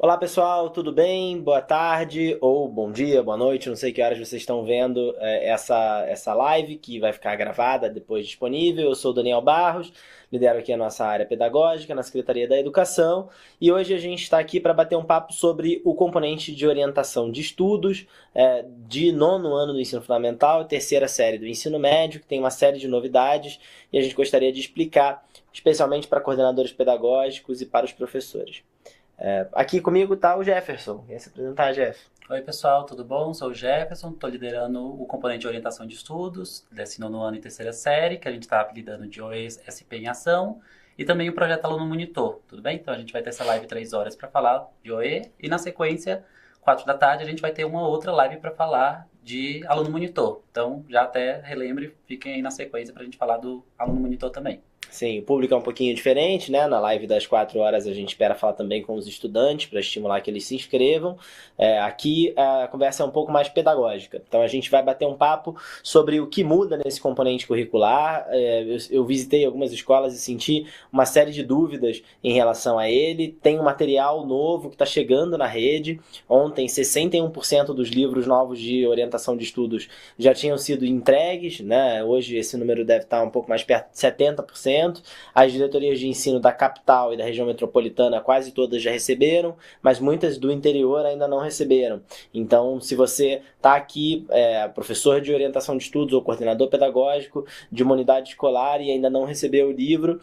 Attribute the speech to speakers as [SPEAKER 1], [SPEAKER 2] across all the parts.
[SPEAKER 1] Olá pessoal, tudo bem? Boa tarde ou bom dia, boa noite, não sei que horas vocês estão vendo essa live que vai ficar gravada, depois disponível. Eu sou o Daniel Barros, lidero aqui a nossa área pedagógica na Secretaria da Educação e hoje a gente está aqui para bater um papo sobre o componente de orientação de estudos de nono ano do ensino fundamental e terceira série do ensino médio, que tem uma série de novidades e a gente gostaria de explicar, especialmente para coordenadores pedagógicos e para os professores. Aqui comigo está o Jefferson. Quer se apresentar, Jeff?
[SPEAKER 2] Oi pessoal, tudo bom? Sou o Jefferson, estou liderando o componente de orientação de estudos desse nono ano e terceira série, que a gente está apelidando de OE-SP em Ação, e também o projeto Aluno Monitor, tudo bem? Então a gente vai ter essa live 3 horas para falar de OE, e na sequência, 4 da tarde, a gente vai ter uma outra live para falar de Aluno Monitor. Então já até relembre, fiquem aí na sequência para a gente falar do Aluno Monitor também.
[SPEAKER 1] Sim, o público é um pouquinho diferente, né? Na live das 4 horas a gente espera falar também com os estudantes para estimular que eles se inscrevam. Aqui a conversa é um pouco mais pedagógica. Então a gente vai bater um papo sobre o que muda nesse componente curricular. Eu visitei algumas escolas e senti uma série de dúvidas em relação a ele. Tem um material novo que está chegando na rede. Ontem, 61% dos livros novos de orientação de estudos já tinham sido entregues, né? Hoje esse número deve estar um pouco mais perto de 70%. As diretorias de ensino da capital e da região metropolitana quase todas já receberam, mas muitas do interior ainda não receberam. Então, se você está aqui, professor de orientação de estudos ou coordenador pedagógico de uma unidade escolar e ainda não recebeu o livro,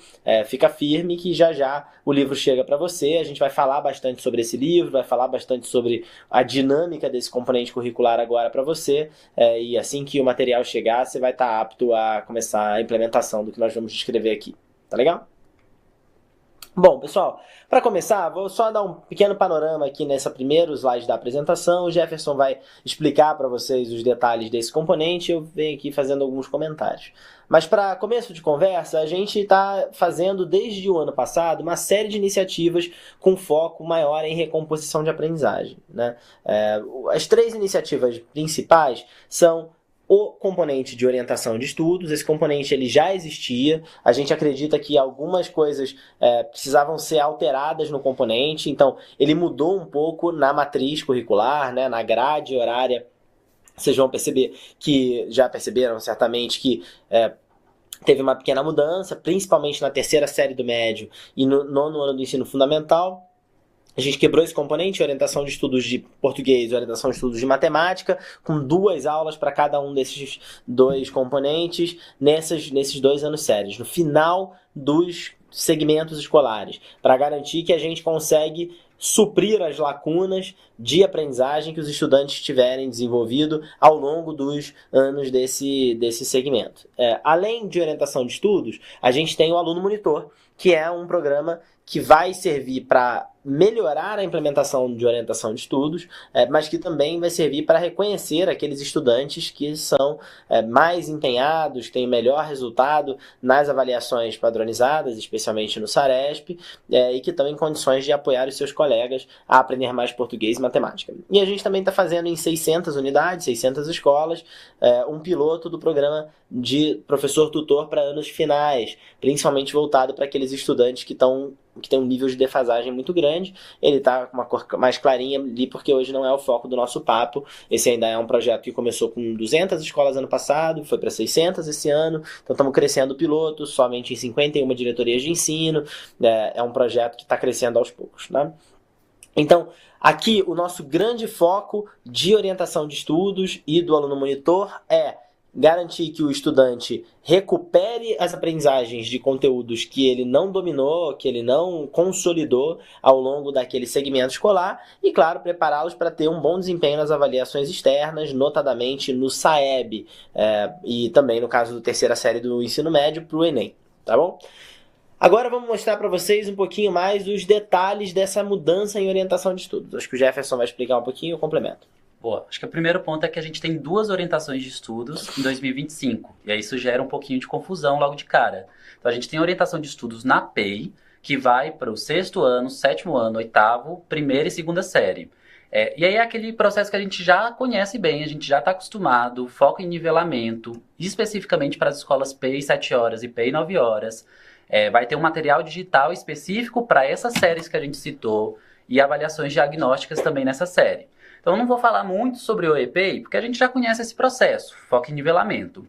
[SPEAKER 1] fica firme que já já o livro chega para você. A gente vai falar bastante sobre esse livro, vai falar bastante sobre a dinâmica desse componente curricular agora para você, e assim que o material chegar, você vai estar apto a começar a implementação do que nós vamos descrever aqui. Tá legal? Bom, pessoal, para começar, vou só dar um pequeno panorama aqui nessa primeira slide da apresentação. O Jefferson vai explicar para vocês os detalhes desse componente e eu venho aqui fazendo alguns comentários. Mas para começo de conversa, a gente está fazendo desde o ano passado uma série de iniciativas com foco maior em recomposição de aprendizagem, né? As 3 iniciativas principais são o componente de orientação de estudos. Esse componente ele já existia, a gente acredita que algumas coisas precisavam ser alteradas no componente, então ele mudou um pouco na matriz curricular, né, na grade horária. Vocês vão perceber que, já perceberam certamente que teve uma pequena mudança, principalmente na terceira série do médio e no nono ano do ensino fundamental. A gente quebrou esse componente, orientação de estudos de português e orientação de estudos de matemática, com 2 aulas para cada um desses 2 componentes nesses 2 anos sérios, no final dos segmentos escolares, para garantir que a gente consegue suprir as lacunas de aprendizagem que os estudantes tiverem desenvolvido ao longo dos anos desse segmento. Além de orientação de estudos, a gente tem o Aluno Monitor, que é um programa que vai servir para melhorar a implementação de orientação de estudos, mas que também vai servir para reconhecer aqueles estudantes que são mais empenhados, têm melhor resultado nas avaliações padronizadas, especialmente no SARESP, e que estão em condições de apoiar os seus colegas a aprender mais português e matemática. E a gente também está fazendo em 600 unidades, 600 escolas, um piloto do programa de professor-tutor para anos finais, principalmente voltado para aqueles estudantes que tem um nível de defasagem muito grande. Ele está com uma cor mais clarinha ali porque hoje não é o foco do nosso papo. Esse ainda é um projeto que começou com 200 escolas ano passado, foi para 600 esse ano, então estamos crescendo o piloto, somente em 51 diretorias de ensino. É um projeto que está crescendo aos poucos, né? Então, aqui o nosso grande foco de orientação de estudos e do Aluno Monitor é garantir que o estudante recupere as aprendizagens de conteúdos que ele não dominou, que ele não consolidou ao longo daquele segmento escolar e, claro, prepará-los para ter um bom desempenho nas avaliações externas, notadamente no SAEB, e também no caso da terceira série do ensino médio para o Enem, tá bom? Agora vamos mostrar para vocês um pouquinho mais os detalhes dessa mudança em orientação de estudos. Acho que o Jefferson vai explicar um pouquinho e eu complemento.
[SPEAKER 2] Boa, acho que o primeiro ponto é que a gente tem 2 orientações de estudos em 2025, e aí isso gera um pouquinho de confusão logo de cara. Então a gente tem orientação de estudos na PEI, que vai para o 6º ano, 7º ano, 8º, primeira e segunda série. E aí é aquele processo que a gente já conhece bem, a gente já está acostumado, foco em nivelamento, especificamente para as escolas PEI 7 horas e PEI 9 horas. Vai ter um material digital específico para essas séries que a gente citou. e avaliações diagnósticas também nessa série. Então, eu não vou falar muito sobre o EPEI, porque a gente já conhece esse processo, foco em nivelamento.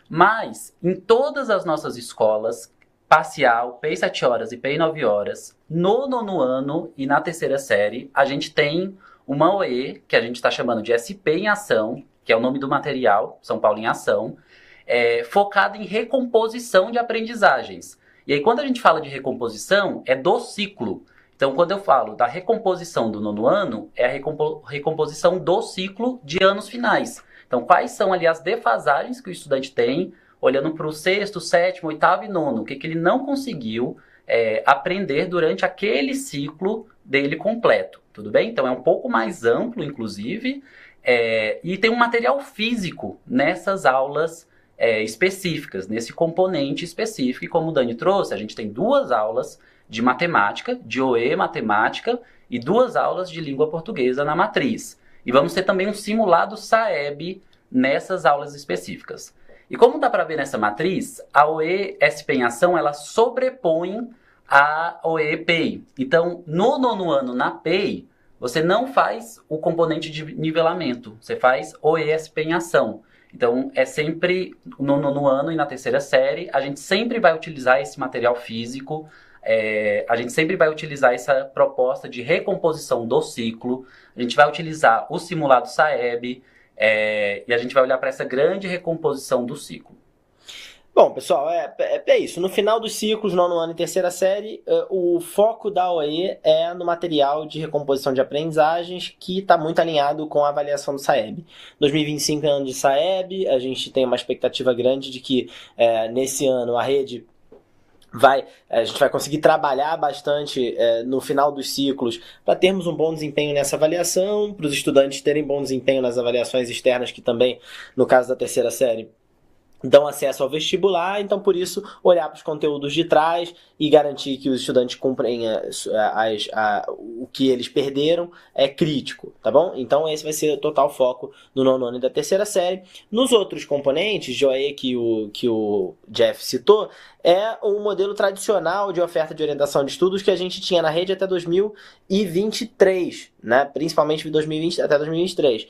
[SPEAKER 2] Mas, em todas as nossas escolas, parcial, PEI 7 horas e PEI 9 horas, no nono ano e na terceira série, a gente tem uma OE, que a gente está chamando de SP em Ação, que é o nome do material, São Paulo em Ação, focada em recomposição de aprendizagens. E aí, quando a gente fala de recomposição, é do ciclo. Então, quando eu falo da recomposição do nono ano, é a recomposição do ciclo de anos finais. Então, quais são ali as defasagens que o estudante tem, olhando para o sexto, sétimo, oitavo e nono, o que ele não conseguiu aprender durante aquele ciclo dele completo, tudo bem? Então, é um pouco mais amplo, inclusive, e tem um material físico nessas aulas específicas, nesse componente específico, e como o Dani trouxe, a gente tem 2 aulas de matemática, de OE matemática, e 2 aulas de língua portuguesa na matriz. E vamos ter também um simulado SAEB nessas aulas específicas. E como dá para ver nessa matriz, a OE SP em Ação, ela sobrepõe a OE PEI. Então, no nono ano, na PEI, você não faz o componente de nivelamento, você faz OE SP em Ação. Então, é sempre no nono ano e na terceira série, a gente sempre vai utilizar esse material físico, a gente sempre vai utilizar essa proposta de recomposição do ciclo, a gente vai utilizar o simulado SAEB, e a gente vai olhar para essa grande recomposição do ciclo.
[SPEAKER 1] Bom, pessoal, é isso. No final dos ciclos, nono ano e terceira série, o foco da OE é no material de recomposição de aprendizagens, que está muito alinhado com a avaliação do SAEB. 2025 é ano de SAEB, a gente tem uma expectativa grande de que nesse ano a rede a gente vai conseguir trabalhar bastante no final dos ciclos para termos um bom desempenho nessa avaliação, para os estudantes terem bom desempenho nas avaliações externas, que também, no caso da terceira série, dão acesso ao vestibular. Então, por isso, olhar para os conteúdos de trás e garantir que os estudantes cumprem o que eles perderam é crítico, tá bom? Então, esse vai ser o total foco no nono ano e da terceira série. Nos outros componentes de OE que o Jeff citou, é um modelo tradicional de oferta de orientação de estudos que a gente tinha na rede até 2023, né? Principalmente de 2020 até 2023.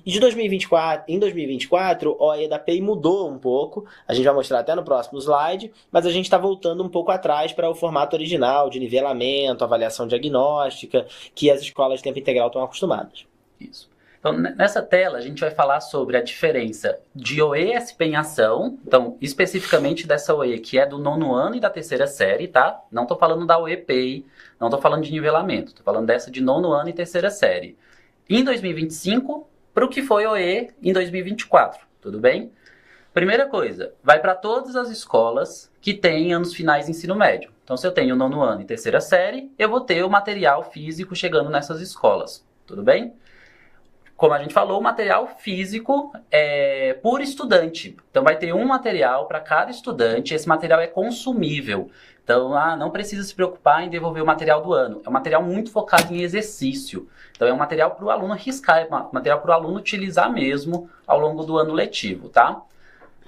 [SPEAKER 1] De 2024, em 2024, o OE da PEI mudou um pouco, a gente vai mostrar até no próximo slide, mas a gente está voltando um pouco atrás para o formato original de nivelamento, avaliação diagnóstica, que as escolas de tempo integral estão acostumadas.
[SPEAKER 2] Isso. Então, nessa tela, a gente vai falar sobre a diferença de OE-SP em Ação, então, especificamente dessa OE, que é do nono ano e da terceira série, tá? Não estou falando da OE-PEI, não estou falando de nivelamento, estou falando dessa de nono ano e terceira série. Em 2025, para o que foi OE em 2024, tudo bem? Primeira coisa, vai para todas as escolas que têm anos finais de ensino médio. Então, se eu tenho nono ano e terceira série, eu vou ter o material físico chegando nessas escolas, tudo bem? Como a gente falou, o material físico é por estudante. Então, vai ter um material para cada estudante. Esse material é consumível. Então, não precisa se preocupar em devolver o material do ano. É um material muito focado em exercício. Então, é um material para o aluno arriscar, é um material para o aluno utilizar mesmo ao longo do ano letivo, tá?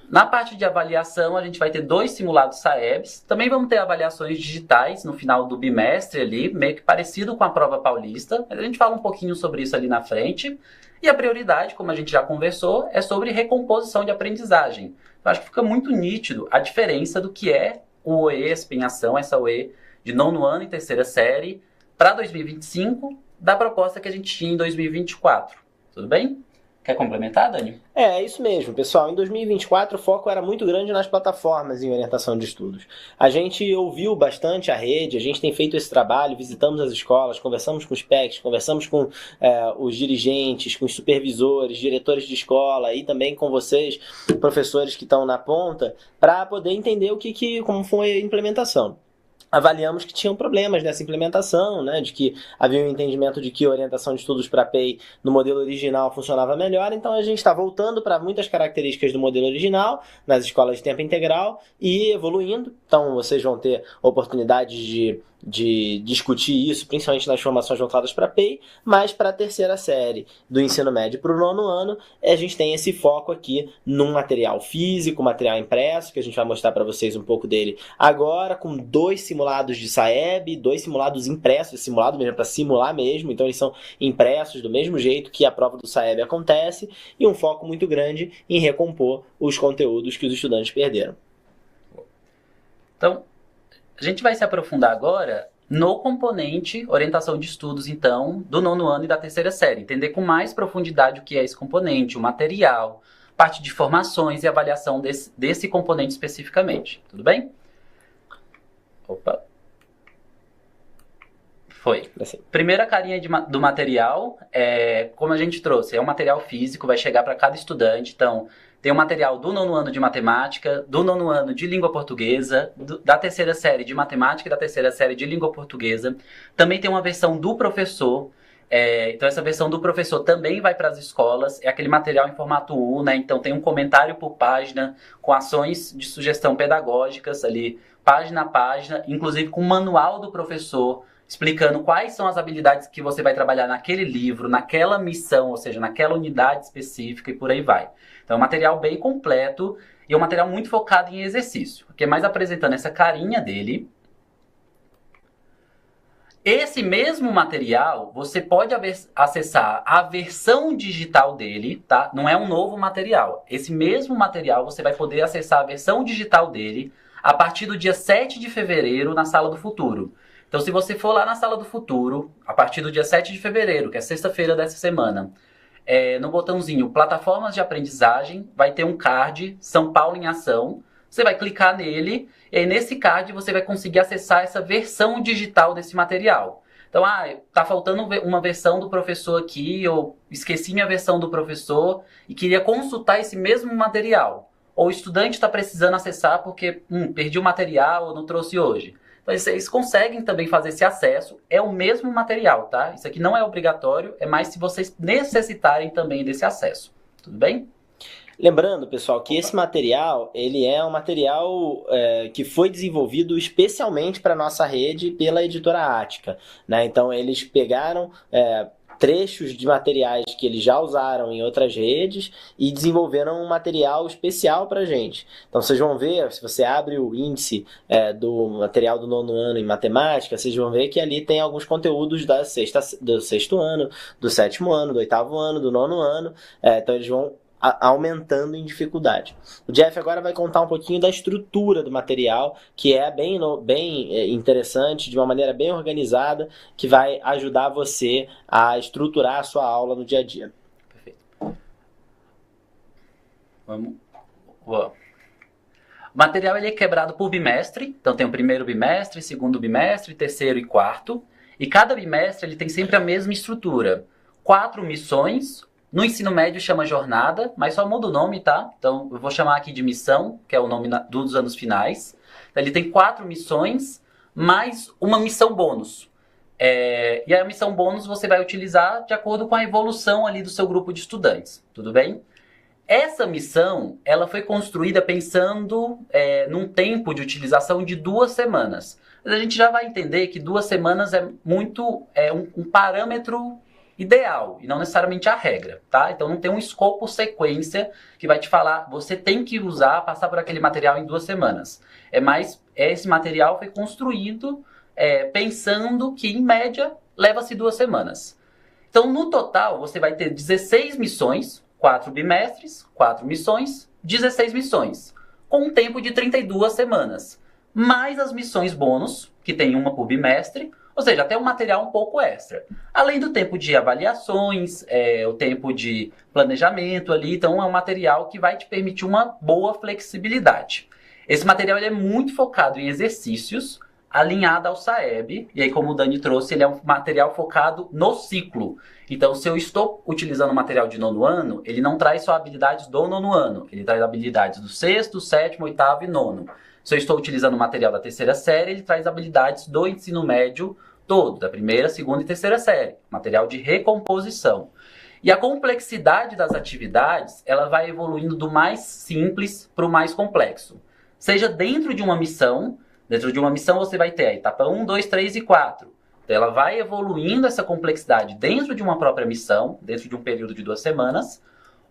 [SPEAKER 2] Na parte de avaliação, a gente vai ter 2 simulados SAEBs. Também vamos ter avaliações digitais no final do bimestre ali, meio que parecido com a prova paulista. Mas a gente fala um pouquinho sobre isso ali na frente. E a prioridade, como a gente já conversou, é sobre recomposição de aprendizagem. Eu acho que fica muito nítido a diferença do que é o OE SP em Ação, essa OE de nono ano e terceira série, para 2025, da proposta que a gente tinha em 2024. Tudo bem? Quer complementar, Dani?
[SPEAKER 1] É isso mesmo, pessoal. Em 2024, o foco era muito grande nas plataformas em orientação de estudos. A gente ouviu bastante a rede, a gente tem feito esse trabalho, visitamos as escolas, conversamos com os PECs, conversamos com os dirigentes, com os supervisores, diretores de escola e também com vocês, professores que estão na ponta, para poder entender como foi a implementação. Avaliamos que tinham problemas nessa implementação, né, de que havia um entendimento de que a orientação de estudos para PEI no modelo original funcionava melhor, então a gente está voltando para muitas características do modelo original nas escolas de tempo integral e evoluindo. Então vocês vão ter oportunidade de discutir isso, principalmente nas formações voltadas para PEI, mas para a terceira série do ensino médio para o nono ano, a gente tem esse foco aqui num material físico, material impresso, que a gente vai mostrar para vocês um pouco dele agora, com 2 simulados simulados de SAEB, 2 simulados impressos, simulado mesmo para simular mesmo, então eles são impressos do mesmo jeito que a prova do SAEB acontece, e um foco muito grande em recompor os conteúdos que os estudantes perderam.
[SPEAKER 2] Então, a gente vai se aprofundar agora no componente orientação de estudos, então, do 9º ano e da 3ª série. Entender com mais profundidade o que é esse componente, o material, parte de formações e avaliação desse componente especificamente. Tudo bem? Opa. Foi. Primeira carinha do material, como a gente trouxe, é um material físico, vai chegar para cada estudante. Então, tem o material do 9º ano de matemática, do 9º ano de língua portuguesa, da 3ª série de matemática e da 3ª série de língua portuguesa. Também tem uma versão do professor. Então, essa versão do professor também vai para as escolas. É aquele material em formato U, né? Então, tem um comentário por página, com ações de sugestão pedagógicas ali, página a página, inclusive com o manual do professor, explicando quais são as habilidades que você vai trabalhar naquele livro, naquela missão, ou seja, naquela unidade específica e por aí vai. Então é um material bem completo e é um material muito focado em exercício, que é mais apresentando essa carinha dele. Esse mesmo material, você pode acessar a versão digital dele, tá? Não é um novo material. Esse mesmo material, você vai poder acessar a versão digital dele a partir do dia 7 de fevereiro na Sala do Futuro. Então, se você for lá na Sala do Futuro, a partir do dia 7 de fevereiro, que é sexta-feira dessa semana, no botãozinho Plataformas de Aprendizagem, vai ter um card, São Paulo em Ação. Você vai clicar nele, e aí nesse card você vai conseguir acessar essa versão digital desse material. Então, tá faltando uma versão do professor aqui, eu esqueci minha versão do professor e queria consultar esse mesmo material. Ou o estudante está precisando acessar porque perdi o material ou não trouxe hoje. Então, vocês conseguem também fazer esse acesso. É o mesmo material, tá? Isso aqui não é obrigatório, é mais se vocês necessitarem também desse acesso. Tudo bem?
[SPEAKER 1] Lembrando, pessoal, que esse material, ele é um material que foi desenvolvido especialmente para a nossa rede pela editora Ática, né? Então, eles pegaram trechos de materiais que eles já usaram em outras redes e desenvolveram um material especial para a gente. Então, vocês vão ver, se você abre o índice do material do 9º ano em matemática, vocês vão ver que ali tem alguns conteúdos do 6º ano, do 7º ano, do 8º ano, do 9º ano. Então, eles vão aumentando em dificuldade. O Jeff agora vai contar um pouquinho da estrutura do material, que é bem interessante, de uma maneira bem organizada, que vai ajudar você a estruturar a sua aula no dia a dia.
[SPEAKER 2] Perfeito. Vamos. Uou. O material ele é quebrado por bimestre, então tem o primeiro bimestre, segundo bimestre, terceiro e quarto, e cada bimestre ele tem sempre a mesma estrutura. 4 missões. No ensino médio chama jornada, mas só muda o nome, tá? Então, eu vou chamar aqui de missão, que é o nome dos anos finais. Então, ele tem 4 missões, mais uma missão bônus. E a missão bônus você vai utilizar de acordo com a evolução ali do seu grupo de estudantes, tudo bem? Essa missão, ela foi construída pensando num tempo de utilização de 2 semanas. Mas a gente já vai entender que 2 semanas é um parâmetro ideal, e não necessariamente a regra, tá? Então não tem um escopo sequência que vai te falar, você tem que usar, passar por aquele material em 2 semanas. Esse material foi construído pensando que, em média, leva-se 2 semanas. Então, no total, você vai ter 16 missões, 4 bimestres, 4 missões, 16 missões, com um tempo de 32 semanas, mais as missões bônus, que tem uma por bimestre, ou seja, até um material um pouco extra. Além do tempo de avaliações, o tempo de planejamento ali. Então, é um material que vai te permitir uma boa flexibilidade. Esse material ele é muito focado em exercícios, alinhado ao SAEB. E aí, como o Dani trouxe, ele é um material focado no ciclo. Então, se eu estou utilizando o material de 9º ano, ele não traz só habilidades do 9º ano. Ele traz habilidades do 6º, 7º, 8º e 9º. Se eu estou utilizando o material da 3ª série, ele traz habilidades do ensino médio todo, da 1ª, 2ª e 3ª série. Material de recomposição. E a complexidade das atividades, ela vai evoluindo do mais simples para o mais complexo. Seja dentro de uma missão você vai ter a etapa 1, 2, 3 e 4. Então ela vai evoluindo essa complexidade dentro de uma própria missão, dentro de um período de 2 semanas,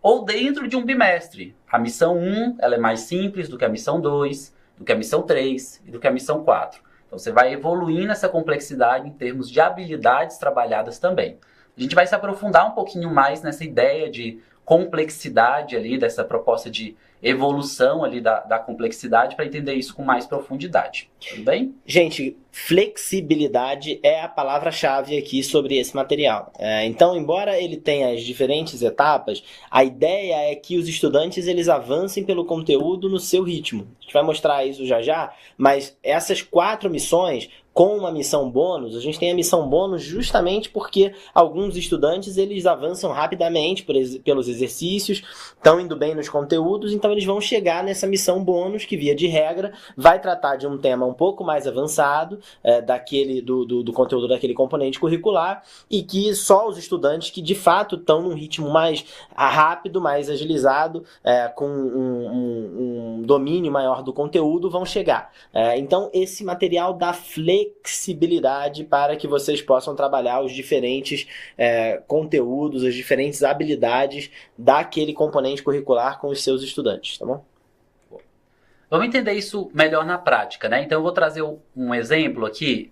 [SPEAKER 2] ou dentro de um bimestre. A missão 1 ela é mais simples do que a missão 2, do que a missão 3 e do que a missão 4. Então você vai evoluindo essa complexidade em termos de habilidades trabalhadas também. A gente vai se aprofundar um pouquinho mais nessa ideia de complexidade ali, dessa proposta de evolução ali da complexidade para entender isso com mais profundidade. Tudo bem?
[SPEAKER 1] Gente, flexibilidade é a palavra-chave aqui sobre esse material. Então, embora ele tenha as diferentes etapas, a ideia é que os estudantes eles avancem pelo conteúdo no seu ritmo. A gente vai mostrar isso já já, mas essas 4 missões, com uma missão bônus, a gente tem a missão bônus justamente porque alguns estudantes eles avançam rapidamente pelos exercícios, estão indo bem nos conteúdos, então eles vão chegar nessa missão bônus que, via de regra, vai tratar de um tema um pouco mais avançado do conteúdo daquele componente curricular e que só os estudantes que de fato estão num ritmo mais rápido, mais agilizado, com um domínio maior do conteúdo vão chegar. Então esse material dá flexibilidade para que vocês possam trabalhar os diferentes conteúdos, as diferentes habilidades daquele componente curricular com os seus estudantes, tá bom?
[SPEAKER 2] Vamos entender isso melhor na prática, né? Então eu vou trazer um exemplo aqui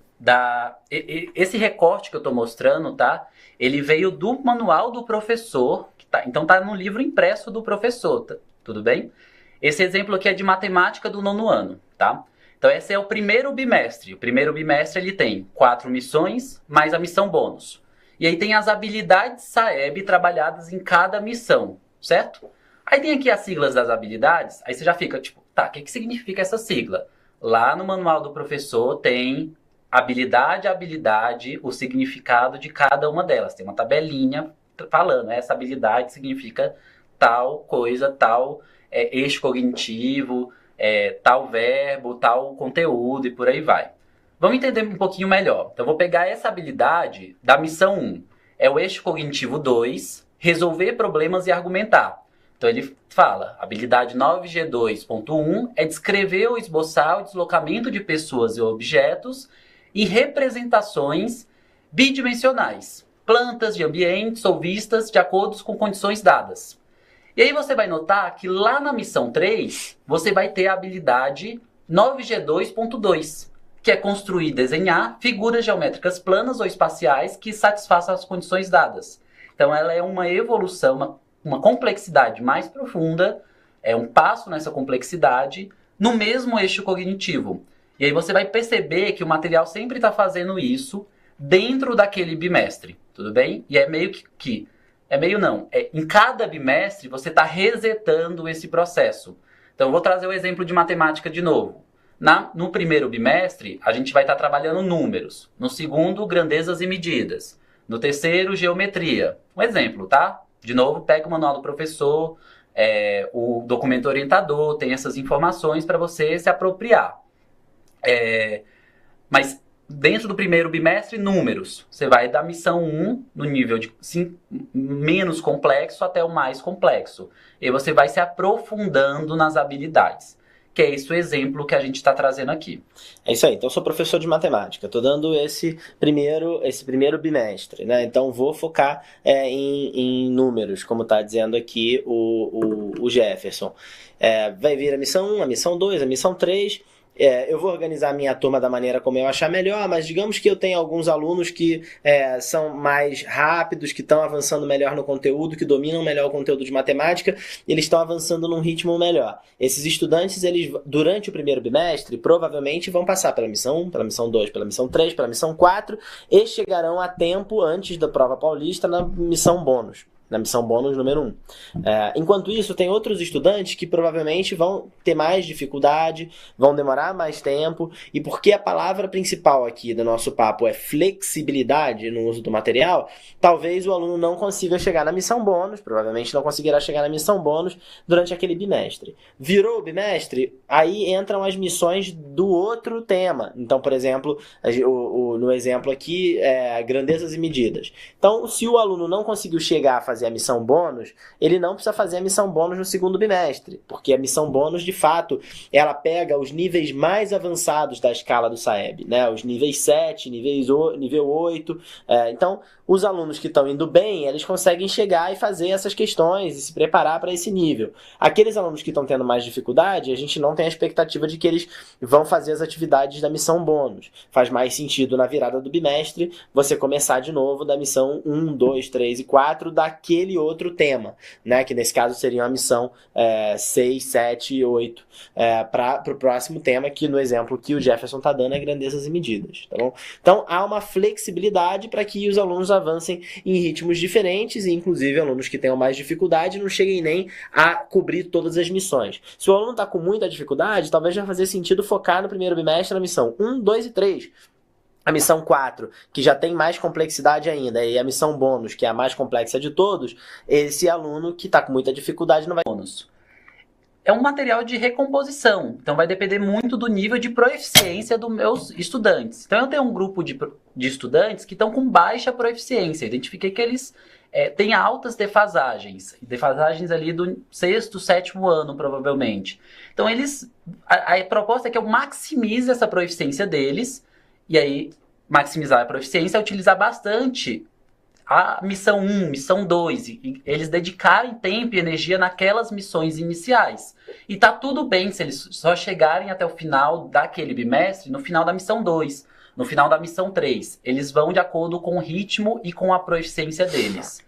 [SPEAKER 2] esse recorte que eu estou mostrando, tá? Ele veio do manual do professor, então tá no livro impresso do professor, tá? Tudo bem? Esse exemplo aqui é de matemática do 9º ano, tá? Então esse é o primeiro bimestre. O primeiro bimestre ele tem 4 missões, mais a missão bônus. E aí tem as habilidades SAEB trabalhadas em cada missão, certo? Aí tem aqui as siglas das habilidades, aí você já fica tipo, tá, o que significa essa sigla? Lá no manual do professor tem habilidade, o significado de cada uma delas. Tem uma tabelinha falando, essa habilidade significa tal coisa, tal eixo cognitivo, tal verbo, tal conteúdo e por aí vai. Vamos entender um pouquinho melhor. Então, eu vou pegar essa habilidade da missão 1. É o eixo cognitivo 2, resolver problemas e argumentar. Então, ele fala, habilidade 9G2.1 é descrever ou esboçar o deslocamento de pessoas e objetos e representações bidimensionais, plantas de ambientes ou vistas de acordo com condições dadas. E aí você vai notar que lá na missão 3, você vai ter a habilidade 9G2.2, que é construir e desenhar figuras geométricas planas ou espaciais que satisfaçam as condições dadas. Então ela é uma evolução, uma complexidade mais profunda, é um passo nessa complexidade no mesmo eixo cognitivo. E aí você vai perceber que o material sempre está fazendo isso dentro daquele bimestre, tudo bem? E é meio que em cada bimestre você está resetando esse processo. Então eu vou trazer o exemplo de matemática de novo. No primeiro bimestre, a gente vai estar trabalhando números. No segundo, grandezas e medidas. No terceiro, geometria. Um exemplo, tá? De novo, pega o manual do professor, o documento orientador, tem essas informações para você se apropriar. Mas dentro do primeiro bimestre, números. Você vai da missão 1, no nível de menos complexo até o mais complexo. E você vai se aprofundando nas habilidades. Que é esse o exemplo que a gente está trazendo aqui.
[SPEAKER 1] É isso aí. Então, eu sou professor de matemática. Estou dando esse primeiro bimestre, né? Então, vou focar em números, como está dizendo aqui o Jefferson. Vai vir a missão 1, a missão 2, a missão 3... eu vou organizar a minha turma da maneira como eu achar melhor, mas digamos que eu tenho alguns alunos que são mais rápidos, que estão avançando melhor no conteúdo, que dominam melhor o conteúdo de matemática, eles estão avançando num ritmo melhor. Esses estudantes, eles durante o primeiro bimestre, provavelmente vão passar pela missão 1, pela missão 2, pela missão 3, pela missão 4 e chegarão a tempo antes da prova paulista na missão bônus. Na missão bônus número 1. Enquanto isso, tem outros estudantes que provavelmente vão ter mais dificuldade, vão demorar mais tempo, e porque a palavra principal aqui do nosso papo é flexibilidade no uso do material, talvez o aluno não consiga chegar na missão bônus, provavelmente não conseguirá chegar na missão bônus durante aquele bimestre. Virou o bimestre, aí entram as missões do outro tema. Então, por exemplo, no exemplo aqui, grandezas e medidas. Então, se o aluno não conseguiu chegar a fazer fazer a missão bônus, ele não precisa fazer a missão bônus no segundo bimestre, porque a missão bônus, de fato, ela pega os níveis mais avançados da escala do SAEB, né? Os níveis 7, nível 8. Então, os alunos que estão indo bem, eles conseguem chegar e fazer essas questões e se preparar para esse nível. Aqueles alunos que estão tendo mais dificuldade, a gente não tem a expectativa de que eles vão fazer as atividades da missão bônus. Faz mais sentido na virada do bimestre você começar de novo da missão 1, 2, 3 e 4 daquele outro tema, né? Que nesse caso seria a missão 6, 7 e 8 para o próximo tema, que no exemplo que o Jefferson está dando é grandezas e medidas. Tá bom? Então há uma flexibilidade para que os alunos avancem em ritmos diferentes e inclusive alunos que tenham mais dificuldade não cheguem nem a cobrir todas as missões. Se o aluno está com muita dificuldade, talvez vai fazer sentido focar no primeiro bimestre na missão 1, 2 e 3. A missão 4, que já tem mais complexidade ainda, e a missão bônus, que é a mais complexa de todos, esse aluno que está com muita dificuldade não vai...
[SPEAKER 2] Bônus. É um material de recomposição, então vai depender muito do nível de proficiência dos meus estudantes. Então eu tenho um grupo de estudantes que estão com baixa proficiência, identifiquei que eles têm altas defasagens ali do 6º, 7º ano, provavelmente. Então a proposta é que eu maximize essa proficiência deles, e aí maximizar a proficiência é utilizar bastante a missão 1, missão 2, e eles dedicarem tempo e energia naquelas missões iniciais. E tá tudo bem se eles só chegarem até o final daquele bimestre, no final da missão 2, no final da missão 3. Eles vão de acordo com o ritmo e com a proficiência deles.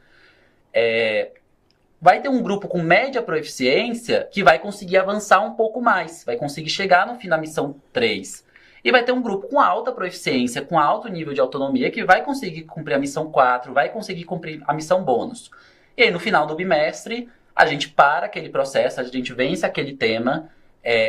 [SPEAKER 2] Vai ter um grupo com média proficiência que vai conseguir avançar um pouco mais, vai conseguir chegar no fim da missão 3. E vai ter um grupo com alta proficiência, com alto nível de autonomia, que vai conseguir cumprir a missão 4, vai conseguir cumprir a missão bônus. E aí, no final do bimestre, a gente para aquele processo, a gente vence aquele tema,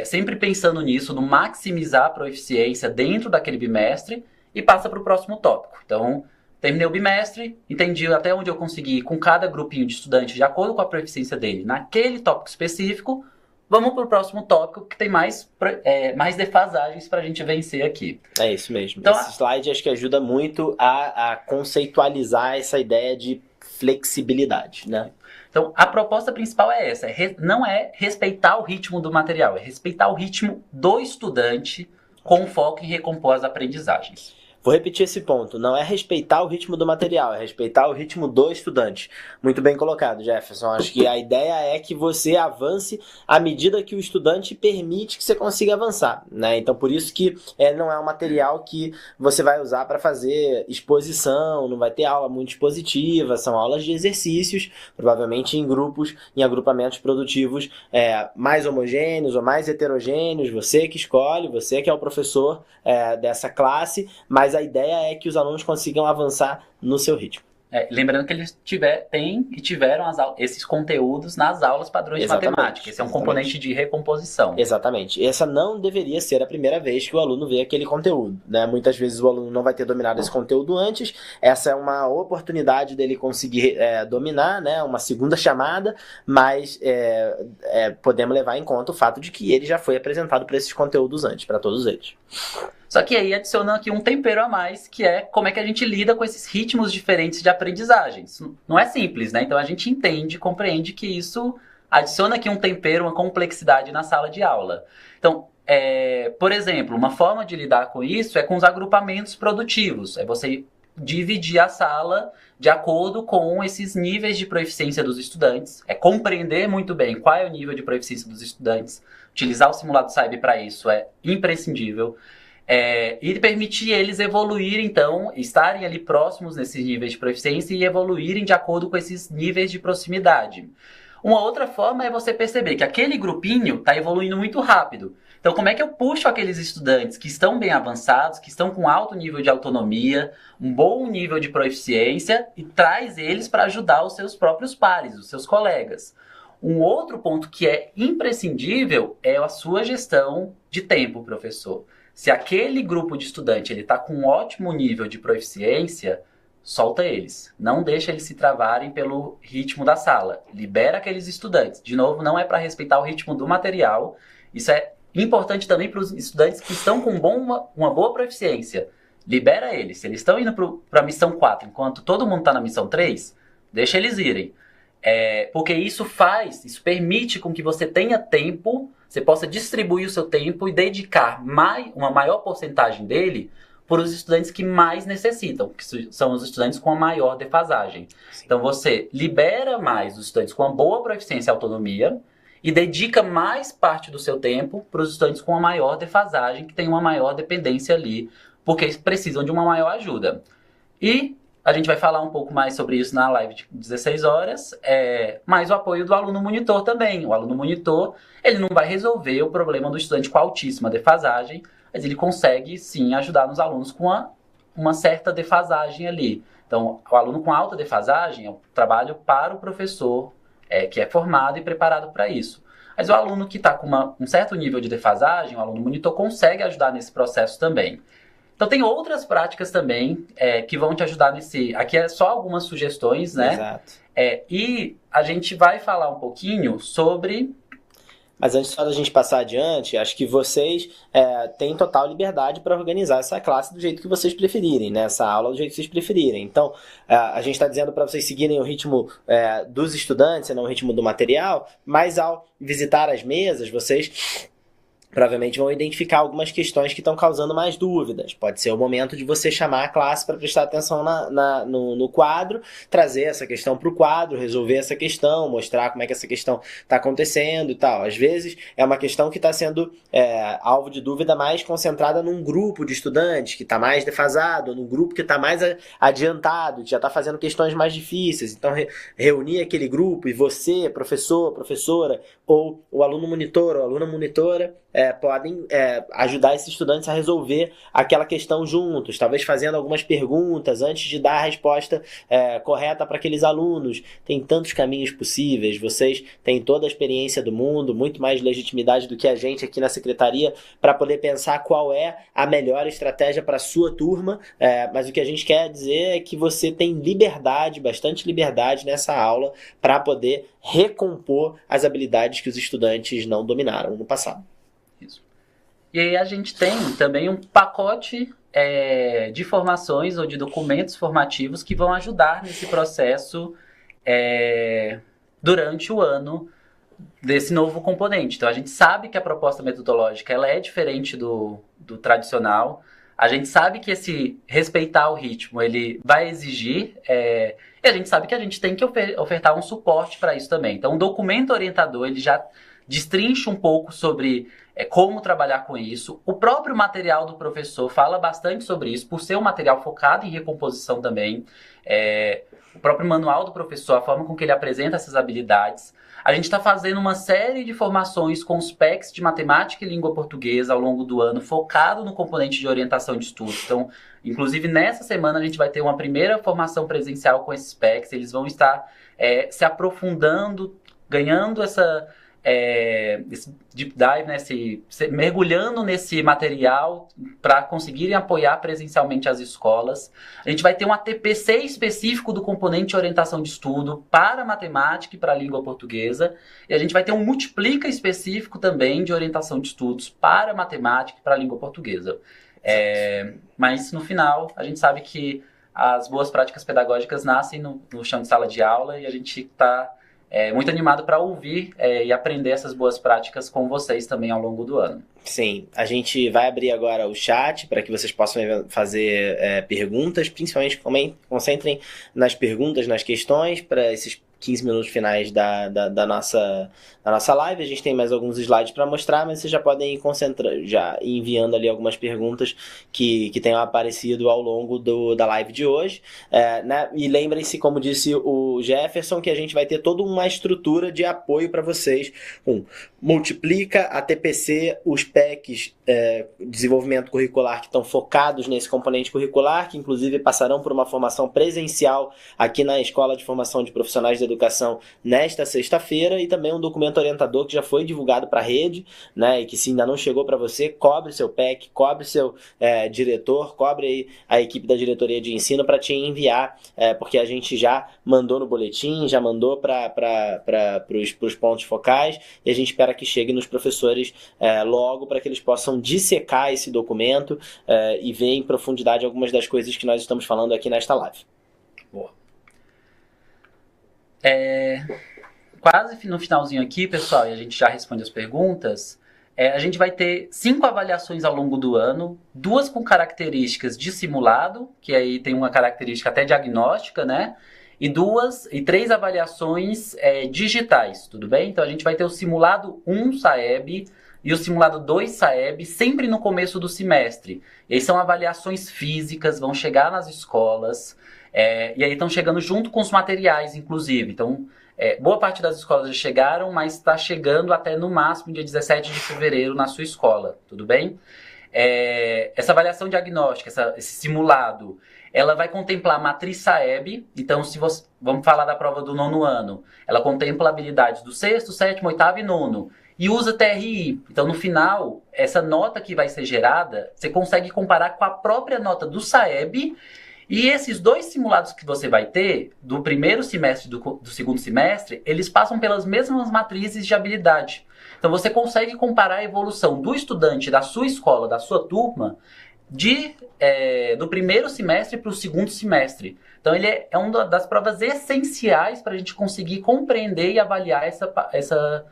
[SPEAKER 2] sempre pensando nisso, no maximizar a proficiência dentro daquele bimestre, e passa para o próximo tópico. Então, terminei o bimestre, entendi até onde eu consegui com cada grupinho de estudantes, de acordo com a proficiência dele, naquele tópico específico. Vamos para o próximo tópico, que tem mais defasagens para a gente vencer aqui.
[SPEAKER 1] É isso mesmo. Então, esse slide acho que ajuda muito a conceitualizar essa ideia de flexibilidade, né?
[SPEAKER 2] Então, a proposta principal é essa. Não é respeitar o ritmo do material, é respeitar o ritmo do estudante com foco em recompor as aprendizagens.
[SPEAKER 1] Vou repetir esse ponto. Não é respeitar o ritmo do material, é respeitar o ritmo do estudante. Muito bem colocado, Jefferson. Acho que a ideia é que você avance à medida que o estudante permite que você consiga avançar, né? Então, por isso que não é um material que você vai usar para fazer exposição, não vai ter aula muito expositiva, são aulas de exercícios, provavelmente em grupos, em agrupamentos produtivos mais homogêneos ou mais heterogêneos. Você que escolhe, você que é o professor dessa classe, mas a ideia é que os alunos consigam avançar no seu ritmo.
[SPEAKER 2] Lembrando que eles tiveram esses conteúdos nas aulas padrões de matemática. Esse é um componente de recomposição.
[SPEAKER 1] Exatamente. Essa não deveria ser a primeira vez que o aluno vê aquele conteúdo, né? Muitas vezes o aluno não vai ter dominado esse conteúdo antes. Essa é uma oportunidade dele conseguir dominar, né? Uma segunda chamada, mas podemos levar em conta o fato de que ele já foi apresentado para esses conteúdos antes, para todos eles.
[SPEAKER 2] Só que aí adiciona aqui um tempero a mais, que é como é que a gente lida com esses ritmos diferentes de aprendizagem. Isso não é simples, né? Então a gente entende, compreende que isso adiciona aqui um tempero, uma complexidade na sala de aula. Então, por exemplo, uma forma de lidar com isso é com os agrupamentos produtivos. É você dividir a sala de acordo com esses níveis de proficiência dos estudantes. É compreender muito bem qual é o nível de proficiência dos estudantes. Utilizar o simulado SAEB para isso é imprescindível. E permitir eles evoluírem, então, estarem ali próximos nesses níveis de proficiência e evoluírem de acordo com esses níveis de proximidade. Uma outra forma é você perceber que aquele grupinho está evoluindo muito rápido. Então, como é que eu puxo aqueles estudantes que estão bem avançados, que estão com alto nível de autonomia, um bom nível de proficiência, e traz eles para ajudar os seus próprios pares, os seus colegas? Um outro ponto que é imprescindível é a sua gestão de tempo, professor. Se aquele grupo de estudante está com um ótimo nível de proficiência, solta eles. Não deixa eles se travarem pelo ritmo da sala. Libera aqueles estudantes. De novo, não é para respeitar o ritmo do material. Isso é importante também para os estudantes que estão com uma boa proficiência. Libera eles. Se eles estão indo para a missão 4, enquanto todo mundo está na missão 3, deixa eles irem. Porque isso permite com que você tenha tempo, você possa distribuir o seu tempo e dedicar uma maior porcentagem dele para os estudantes que mais necessitam, que são os estudantes com a maior defasagem. Sim. Então você libera mais os estudantes com uma boa proficiência e autonomia e dedica mais parte do seu tempo para os estudantes com a maior defasagem, que tem uma maior dependência ali, porque eles precisam de uma maior ajuda. E a gente vai falar um pouco mais sobre isso na live de 16 horas, mais o apoio do aluno monitor também. O aluno monitor, ele não vai resolver o problema do estudante com altíssima defasagem, mas ele consegue, sim, ajudar nos alunos com uma certa defasagem ali. Então, o aluno com alta defasagem é um trabalho para o professor, que é formado e preparado para isso. Mas o aluno que está com um certo nível de defasagem, o aluno monitor consegue ajudar nesse processo também. Então, tem outras práticas também que vão te ajudar nesse... Aqui é só algumas sugestões, né?
[SPEAKER 1] Exato.
[SPEAKER 2] E a gente vai falar um pouquinho sobre...
[SPEAKER 1] Mas antes só da gente passar adiante, acho que vocês têm total liberdade para organizar essa classe do jeito que vocês preferirem, né? Essa aula do jeito que vocês preferirem. Então, a gente está dizendo para vocês seguirem o ritmo dos estudantes, não o ritmo do material, mas ao visitar as mesas, vocês provavelmente vão identificar algumas questões que estão causando mais dúvidas. Pode ser o momento de você chamar a classe para prestar atenção no quadro, trazer essa questão para o quadro, resolver essa questão, mostrar como é que essa questão está acontecendo e tal. Às vezes é uma questão que está sendo alvo de dúvida mais concentrada num grupo de estudantes que está mais defasado, num grupo que está mais adiantado, que já está fazendo questões mais difíceis. Então, reunir aquele grupo e você, professor, professora, ou o aluno monitor ou a aluna monitora, podem ajudar esses estudantes a resolver aquela questão juntos, talvez fazendo algumas perguntas antes de dar a resposta correta para aqueles alunos. Tem tantos caminhos possíveis, vocês têm toda a experiência do mundo, muito mais legitimidade do que a gente aqui na secretaria para poder pensar qual é a melhor estratégia para a sua turma, mas o que a gente quer dizer é que você tem liberdade, bastante liberdade nessa aula para poder recompor as habilidades que os estudantes não dominaram no passado.
[SPEAKER 2] Isso. E aí a gente tem também um pacote de formações ou de documentos formativos que vão ajudar nesse processo durante o ano desse novo componente. Então a gente sabe que a proposta metodológica ela é diferente do tradicional. A gente sabe que esse respeitar o ritmo ele vai exigir, e a gente sabe que a gente tem que ofertar um suporte para isso também. Então o documento orientador ele já destrincha um pouco sobre como trabalhar com isso. O próprio material do professor fala bastante sobre isso, por ser um material focado em recomposição também. O próprio manual do professor, a forma com que ele apresenta essas habilidades. A gente está fazendo uma série de formações com os PECs de matemática e língua portuguesa ao longo do ano, focado no componente de orientação de estudos. Então, inclusive nessa semana a gente vai ter uma primeira formação presencial com esses PECs. Eles vão estar se aprofundando, ganhando esse deep dive, né, mergulhando nesse material para conseguirem apoiar presencialmente as escolas. A gente vai ter um ATPC específico do componente de orientação de estudo para matemática e para a língua portuguesa. E a gente vai ter um multiplica específico também de orientação de estudos para matemática e para a língua portuguesa. Mas no final, a gente sabe que as boas práticas pedagógicas nascem no chão de sala de aula e a gente está muito animado para ouvir e aprender essas boas práticas com vocês também ao longo do ano.
[SPEAKER 1] Sim, a gente vai abrir agora o chat para que vocês possam fazer perguntas, principalmente concentrem nas perguntas, nas questões, para esses 15 minutos finais da nossa live. A gente tem mais alguns slides para mostrar, mas vocês já podem ir já enviando ali algumas perguntas que tenham aparecido ao longo da live de hoje. Né? E lembrem-se, como disse o Jefferson, que a gente vai ter toda uma estrutura de apoio para vocês. Multiplica, a TPC, os PECs, desenvolvimento curricular, que estão focados nesse componente curricular, que inclusive passarão por uma formação presencial aqui na Escola de Formação de Profissionais da Educação nesta sexta-feira, e também um documento orientador que já foi divulgado para a rede, né, e que se ainda não chegou para você, cobre seu PEC, cobre seu diretor, cobre aí a equipe da diretoria de ensino para te enviar, porque a gente já mandou no boletim, já mandou para os pontos focais, e a gente espera que chegue nos professores logo para que eles possam dissecar esse documento e ver em profundidade algumas das coisas que nós estamos falando aqui nesta live.
[SPEAKER 2] Boa. Quase no finalzinho aqui, pessoal, e a gente já responde as perguntas. A gente vai ter 5 avaliações ao longo do ano, 2 com características de simulado, que aí tem uma característica até diagnóstica, né? E 3 avaliações digitais, tudo bem? Então a gente vai ter o simulado 1 SAEB e o simulado 2 SAEB sempre no começo do semestre. E aí são avaliações físicas, vão chegar nas escolas, e aí estão chegando junto com os materiais, inclusive. Então, boa parte das escolas já chegaram, mas está chegando até no máximo dia 17 de fevereiro na sua escola, tudo bem? Essa avaliação diagnóstica, esse simulado, ela vai contemplar a matriz SAEB. Então, vamos falar da prova do 9º ano, ela contempla habilidades do 6º, 7º, 8º e 9º. E usa TRI. Então, no final, essa nota que vai ser gerada, você consegue comparar com a própria nota do SAEB. E esses 2 simulados que você vai ter, do primeiro semestre e do segundo semestre, eles passam pelas mesmas matrizes de habilidade. Então você consegue comparar a evolução do estudante da sua escola, da sua turma, do primeiro semestre para o segundo semestre. Então ele é uma das provas essenciais para a gente conseguir compreender e avaliar essa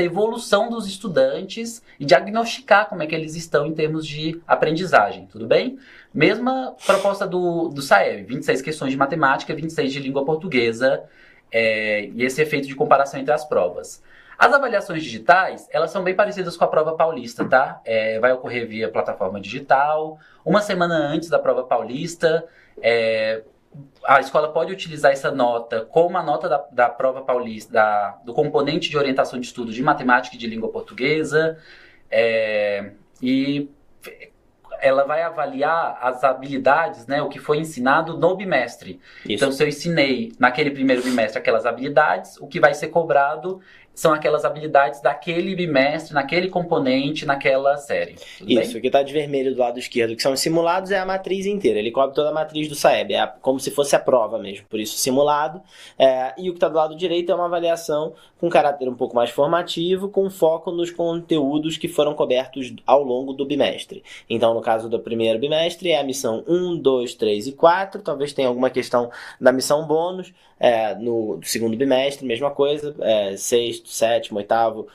[SPEAKER 2] evolução dos estudantes e diagnosticar como é que eles estão em termos de aprendizagem, tudo bem? Mesma proposta do SAEB, 26 questões de matemática, 26 de língua portuguesa, e esse efeito de comparação entre as provas. As avaliações digitais, elas são bem parecidas com a prova paulista, tá? Vai ocorrer via plataforma digital, uma semana antes da prova paulista. A escola pode utilizar essa nota como a nota da prova paulista, do componente de orientação de estudo de matemática e de língua portuguesa, e ela vai avaliar as habilidades, né, o que foi ensinado no bimestre. Isso. Então, se eu ensinei naquele primeiro bimestre aquelas habilidades, o que vai ser cobrado são aquelas habilidades daquele bimestre, naquele componente, naquela série.
[SPEAKER 1] Isso, o que está de vermelho do lado esquerdo, que são os simulados, é a matriz inteira. Ele cobre toda a matriz do SAEB, como se fosse a prova mesmo, por isso simulado. E o que está do lado direito é uma avaliação com caráter um pouco mais formativo, com foco nos conteúdos que foram cobertos ao longo do bimestre. Então, no caso do primeiro bimestre, é a missão 1, 2, 3 e 4, talvez tenha alguma questão da missão bônus. No segundo bimestre, mesma coisa, 6º, 7º, 8º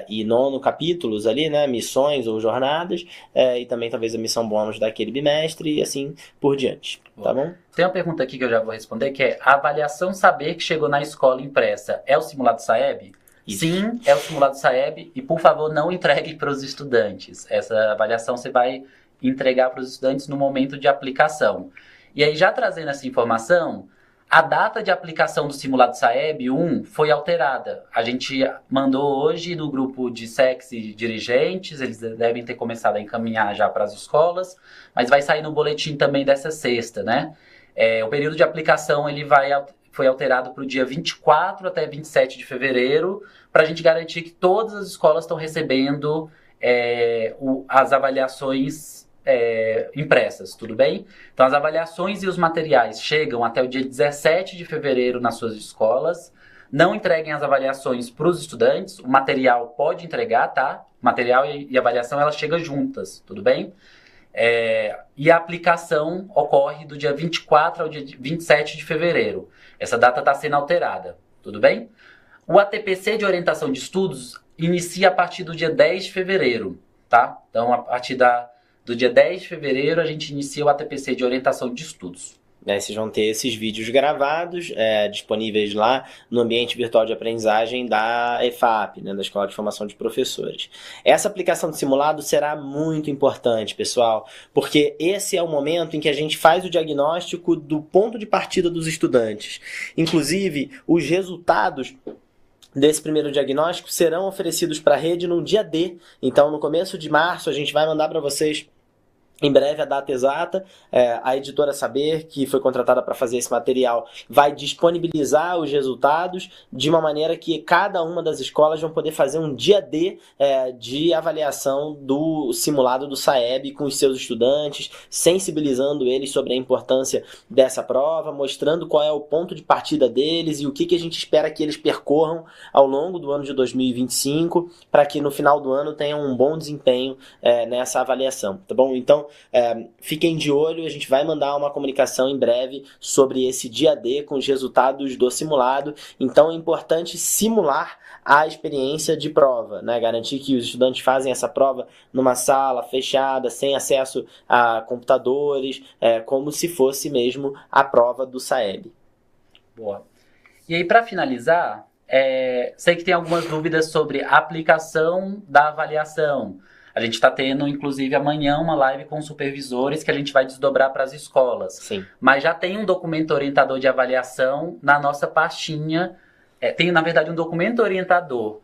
[SPEAKER 1] e 9º capítulos ali, né, missões ou jornadas, e também talvez a missão bônus daquele bimestre e assim por diante, tá bom?
[SPEAKER 2] Tem uma pergunta aqui que eu já vou responder, que é: a avaliação saber que chegou na escola impressa é o simulado SAEB? Isso. Sim, é o simulado SAEB, e por favor não entregue para os estudantes. Essa avaliação você vai entregar para os estudantes no momento de aplicação. E aí, já trazendo essa informação, a data de aplicação do simulado SAEB 1 foi alterada. A gente mandou hoje no grupo de SECs e dirigentes, eles devem ter começado a encaminhar já para as escolas, mas vai sair no boletim também dessa sexta, né? O período de aplicação foi alterado para o dia 24 até 27 de fevereiro, para a gente garantir que todas as escolas estão recebendo as avaliações impressas, tudo bem? Então as avaliações e os materiais chegam até o dia 17 de fevereiro nas suas escolas. Não entreguem as avaliações para os estudantes, o material pode entregar, tá? O material e a avaliação, elas chegam juntas, tudo bem? E a aplicação ocorre do dia 24 ao dia 27 de fevereiro. Essa data está sendo alterada, tudo bem? O ATPC de orientação de estudos inicia a partir do dia 10 de fevereiro, tá? Então, a partir do dia 10 de fevereiro, a gente inicia o ATPC de orientação de estudos.
[SPEAKER 1] Vocês vão ter esses vídeos gravados, disponíveis lá no ambiente virtual de aprendizagem da EFAP, né, da Escola de Formação de Professores. Essa aplicação de simulado será muito importante, pessoal, porque esse é o momento em que a gente faz o diagnóstico do ponto de partida dos estudantes. Inclusive, os resultados desse primeiro diagnóstico serão oferecidos para a rede no dia D. Então, no começo de março, a gente vai mandar para vocês em breve a data exata. A editora Saber, que foi contratada para fazer esse material, vai disponibilizar os resultados de uma maneira que cada uma das escolas vão poder fazer um dia D de avaliação do simulado do SAEB com os seus estudantes, sensibilizando eles sobre a importância dessa prova, mostrando qual é o ponto de partida deles e o que a gente espera que eles percorram ao longo do ano de 2025, para que no final do ano tenham um bom desempenho nessa avaliação, tá bom? Então, Então, fiquem de olho, a gente vai mandar uma comunicação em breve sobre esse dia D com os resultados do simulado. Então, é importante simular a experiência de prova, né? Garantir que os estudantes fazem essa prova numa sala fechada, sem acesso a computadores, como se fosse mesmo a prova do SAEB.
[SPEAKER 2] Boa. E aí, para finalizar, sei que tem algumas dúvidas sobre a aplicação da avaliação. A gente está tendo, inclusive, amanhã uma live com supervisores que a gente vai desdobrar para as escolas.
[SPEAKER 1] Sim.
[SPEAKER 2] Mas já tem um documento orientador de avaliação na nossa pastinha. Tem, na verdade, um documento orientador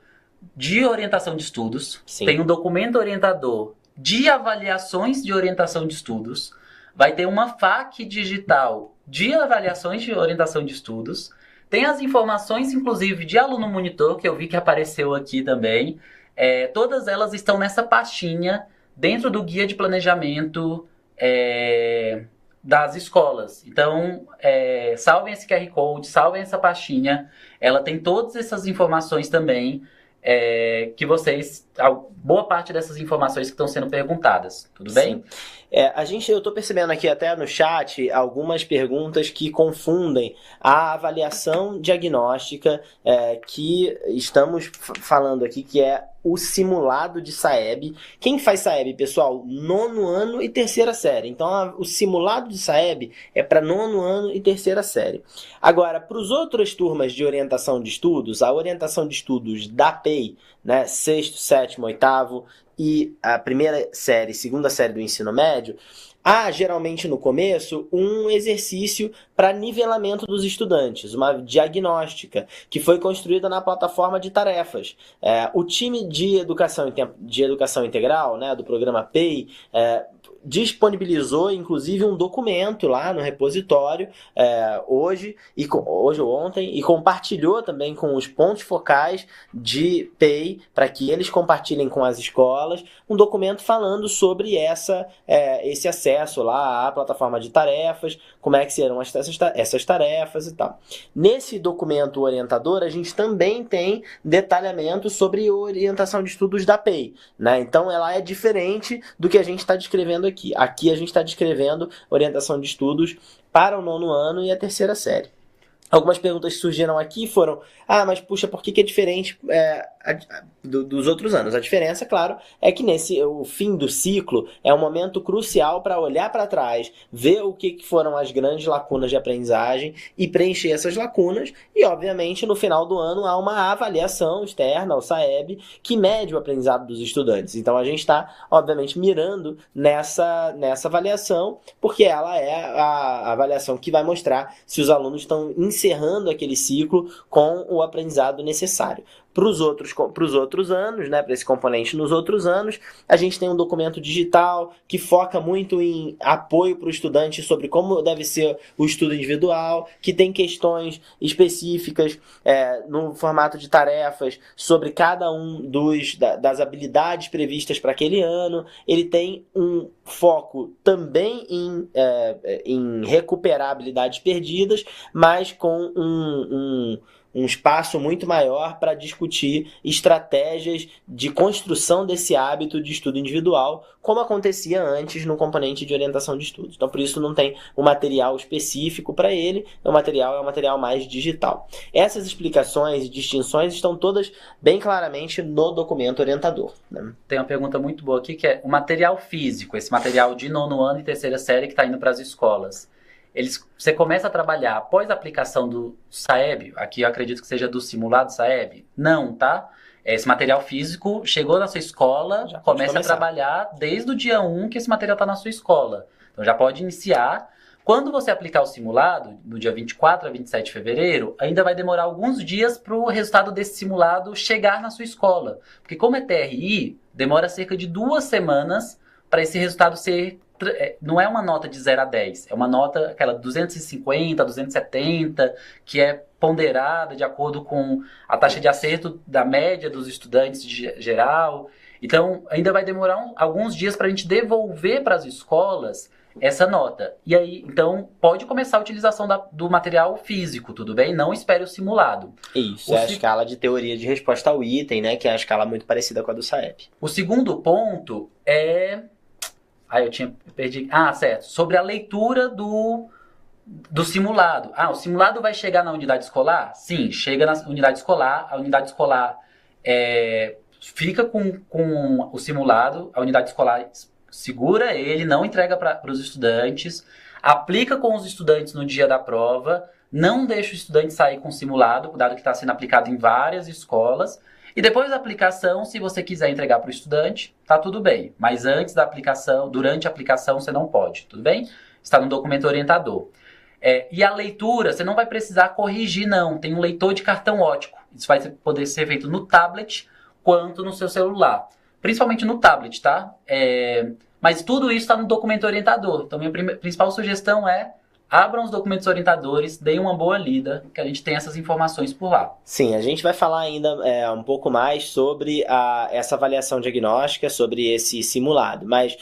[SPEAKER 2] de orientação de estudos.
[SPEAKER 1] Sim.
[SPEAKER 2] Tem um documento orientador de avaliações de orientação de estudos. Vai ter uma FAQ digital de avaliações de orientação de estudos. Tem as informações, inclusive, de aluno monitor, que eu vi que apareceu aqui também. Todas elas estão nessa pastinha dentro do guia de planejamento das escolas. Então, salvem esse QR Code, salvem essa pastinha. Ela tem todas essas informações também, que boa parte dessas informações que estão sendo perguntadas. Tudo bem?
[SPEAKER 1] Sim. Eu estou percebendo aqui até no chat algumas perguntas que confundem a avaliação diagnóstica que estamos falando aqui, que é o simulado de SAEB. Quem faz SAEB, pessoal? 9º ano e 3ª série. Então, o simulado de SAEB é para 9º ano e 3ª série. Agora, para os outras turmas de orientação de estudos, a orientação de estudos da PEI, né, 6º, 7º, 8º e a 1ª série, 2ª série do ensino médio, há geralmente no começo um exercício para nivelamento dos estudantes, uma diagnóstica que foi construída na plataforma de tarefas. O time de educação integral, né, do programa PEI, disponibilizou inclusive um documento lá no repositório hoje ou ontem, e compartilhou também com os pontos focais de PEI para que eles compartilhem com as escolas um documento falando sobre esse acesso lá à plataforma de tarefas, como é que serão essas tarefas e tal. Nesse documento orientador, a gente também tem detalhamento sobre orientação de estudos da PEI, né? Então ela é diferente do que a gente está descrevendo aqui. Aqui a gente está descrevendo orientação de estudos para o 9º ano e a 3ª série. Algumas perguntas que surgiram aqui foram: mas puxa, por que é diferente dos outros anos? A diferença, claro, é que o fim do ciclo é um momento crucial para olhar para trás, ver o que foram as grandes lacunas de aprendizagem e preencher essas lacunas. E, obviamente, no final do ano há uma avaliação externa, o SAEB, que mede o aprendizado dos estudantes. Então, a gente está, obviamente, mirando nessa avaliação, porque ela é a avaliação que vai mostrar se os alunos estão encerrando aquele ciclo com o aprendizado necessário. Para os outros anos, né, para esse componente nos outros anos, a gente tem um documento digital que foca muito em apoio para o estudante sobre como deve ser o estudo individual, que tem questões específicas no formato de tarefas sobre cada um das habilidades previstas para aquele ano. Ele tem um foco também em recuperar habilidades perdidas, mas com um espaço muito maior para discutir estratégias de construção desse hábito de estudo individual, como acontecia antes no componente de orientação de estudos. Então, por isso, não tem um material específico para ele, é um material mais digital. Essas explicações e distinções estão todas bem claramente no documento orientador, né?
[SPEAKER 2] Tem uma pergunta muito boa aqui, que é o material físico, esse material de 9º ano e 3ª série que está indo para as escolas. Você começa a trabalhar após a aplicação do SAEB, aqui eu acredito que seja do simulado SAEB? Não, tá? Esse material físico chegou na sua escola, começa a trabalhar desde o dia 1 que esse material está na sua escola. Então já pode iniciar. Quando você aplicar o simulado, no dia 24 a 27 de fevereiro, ainda vai demorar alguns dias para o resultado desse simulado chegar na sua escola. Porque como é TRI, demora cerca de 2 semanas para esse resultado ser... Não é uma nota de 0 a 10, é uma nota, aquela 250, 270, que é ponderada de acordo com a taxa de acerto da média dos estudantes geral. Então, ainda vai demorar alguns dias para a gente devolver para as escolas essa nota. E aí, então, pode começar a utilização do material físico, tudo bem? Não espere o simulado.
[SPEAKER 1] Isso, a escala de teoria de resposta ao item, né? Que é a escala muito parecida com a do SAEB.
[SPEAKER 2] O segundo ponto é eu tinha perdido. Certo. Sobre a leitura do simulado. O simulado vai chegar na unidade escolar? Sim, chega na unidade escolar. A unidade escolar fica com o simulado. A unidade escolar segura ele, não entrega para os estudantes, aplica com os estudantes no dia da prova, não deixa o estudante sair com o simulado, dado que está sendo aplicado em várias escolas. E depois da aplicação, se você quiser entregar para o estudante, tá tudo bem. Mas antes da aplicação, durante a aplicação, você não pode, tudo bem? Está no documento orientador. E a leitura, você não vai precisar corrigir, não. Tem um leitor de cartão óptico. Isso vai poder ser feito no tablet quanto no seu celular. Principalmente no tablet, tá? Mas tudo isso está no documento orientador. Então, minha principal sugestão é: abram os documentos orientadores, deem uma boa lida, que a gente tem essas informações por lá.
[SPEAKER 1] Sim, a gente vai falar ainda um pouco mais sobre essa avaliação diagnóstica, sobre esse simulado. Mas,